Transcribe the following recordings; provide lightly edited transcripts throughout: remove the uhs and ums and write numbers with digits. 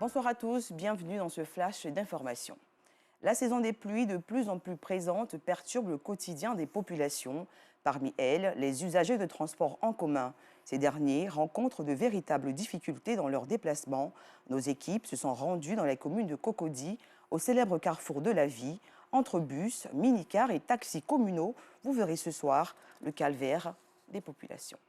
Bonsoir à tous, bienvenue dans ce flash d'information. La saison des pluies, de plus en plus présente, perturbe le quotidien des populations. Parmi elles, les usagers de transports en commun. Ces derniers rencontrent de véritables difficultés dans leurs déplacements. Nos équipes se sont rendues dans la commune de Cocody, au célèbre carrefour de la vie. Entre bus, minicars et taxis communaux, vous verrez ce soir le calvaire des populations.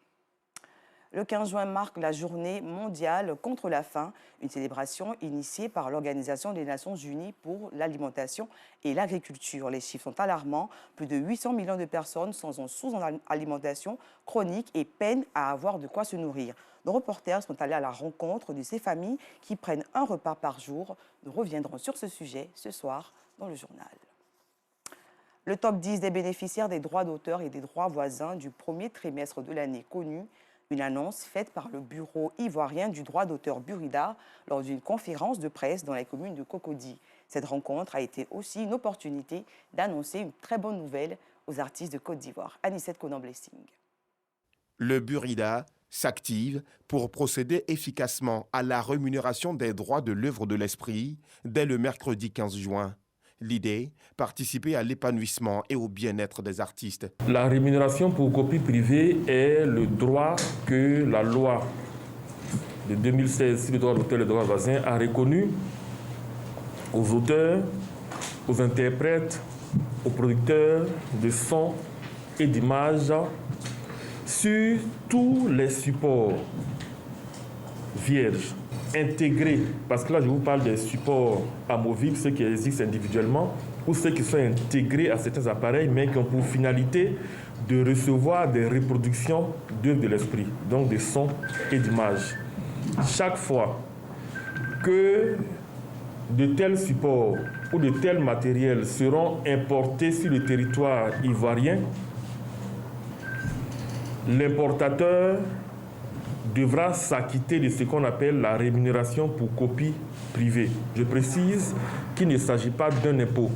Le 15 juin marque la journée mondiale contre la faim, une célébration initiée par l'Organisation des Nations Unies pour l'alimentation et l'agriculture. Les chiffres sont alarmants. Plus de 800 millions de personnes sont en sous-alimentation chronique et peinent à avoir de quoi se nourrir. Nos reporters sont allés à la rencontre de ces familles qui prennent un repas par jour. Nous reviendrons sur ce sujet ce soir dans le journal. Le top 10 des bénéficiaires des droits d'auteur et des droits voisins du premier trimestre de l'année connu. Une annonce faite par le bureau ivoirien du droit d'auteur Burida lors d'une conférence de presse dans la commune de Cocody. Cette rencontre a été aussi une opportunité d'annoncer une très bonne nouvelle aux artistes de Côte d'Ivoire. Anicette Conan-Blessing. Le Burida s'active pour procéder efficacement à la rémunération des droits de l'œuvre de l'esprit dès le mercredi 15 juin. L'idée, participer à l'épanouissement et au bien-être des artistes. La rémunération pour copie privée est le droit que la loi de 2016 sur le droit d'auteur et les droits voisins a reconnu aux auteurs, aux interprètes, aux producteurs de sons et d'images sur tous les supports vierges. Intégrés, parce que là je vous parle des supports amovibles, ceux qui existent individuellement, ou ceux qui sont intégrés à certains appareils, mais qui ont pour finalité de recevoir des reproductions d'œuvres de l'esprit, donc des sons et d'images. Chaque fois que de tels supports ou de tels matériels seront importés sur le territoire ivoirien, l'importateur devra s'acquitter de ce qu'on appelle la rémunération pour copie privée. Je précise qu'il ne s'agit pas d'un impôt.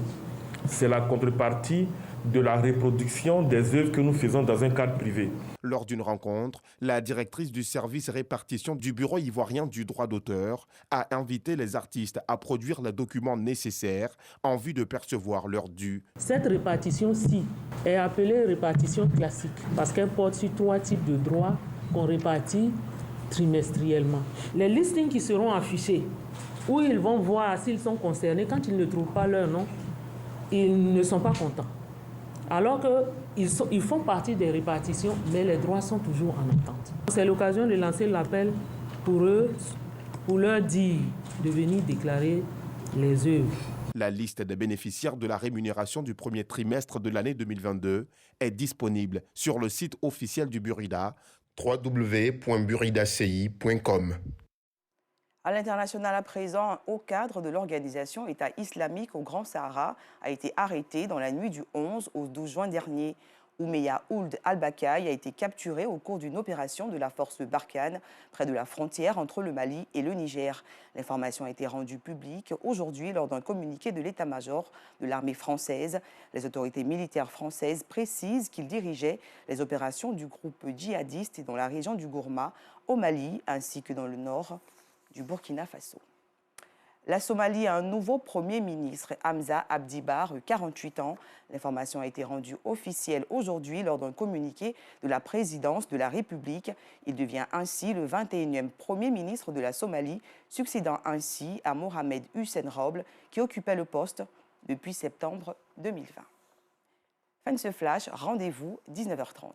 C'est la contrepartie de la reproduction des œuvres que nous faisons dans un cadre privé. Lors d'une rencontre, la directrice du service répartition du Bureau ivoirien du droit d'auteur a invité les artistes à produire les documents nécessaires en vue de percevoir leur dû. Cette répartition-ci est appelée répartition classique parce qu'elle porte sur 3 types de droits qu'on répartit trimestriellement. Les listings qui seront affichés, où ils vont voir s'ils sont concernés, quand ils ne trouvent pas leur nom, ils ne sont pas contents. Alors qu'ils font partie des répartitions, mais les droits sont toujours en attente. C'est l'occasion de lancer l'appel pour eux, pour leur dire de venir déclarer les œuvres. La liste des bénéficiaires de la rémunération du premier trimestre de l'année 2022 est disponible sur le site officiel du Burida, www.buridaci.com. À l'international à présent, un haut cadre de l'organisation État islamique au Grand Sahara a été arrêté dans la nuit du 11 au 12 juin dernier. Oumeya Ould al-Bakay a été capturé au cours d'une opération de la force Barkhane près de la frontière entre le Mali et le Niger. L'information a été rendue publique aujourd'hui lors d'un communiqué de l'état-major de l'armée française. Les autorités militaires françaises précisent qu'il dirigeait les opérations du groupe djihadiste dans la région du Gourma, au Mali, ainsi que dans le nord du Burkina Faso. La Somalie a un nouveau Premier ministre, Hamza Abdi Barre, 48 ans. L'information a été rendue officielle aujourd'hui lors d'un communiqué de la présidence de la République. Il devient ainsi le 21e Premier ministre de la Somalie, succédant ainsi à Mohamed Hussein Roble, qui occupait le poste depuis septembre 2020. Fin de ce flash, rendez-vous 19h30.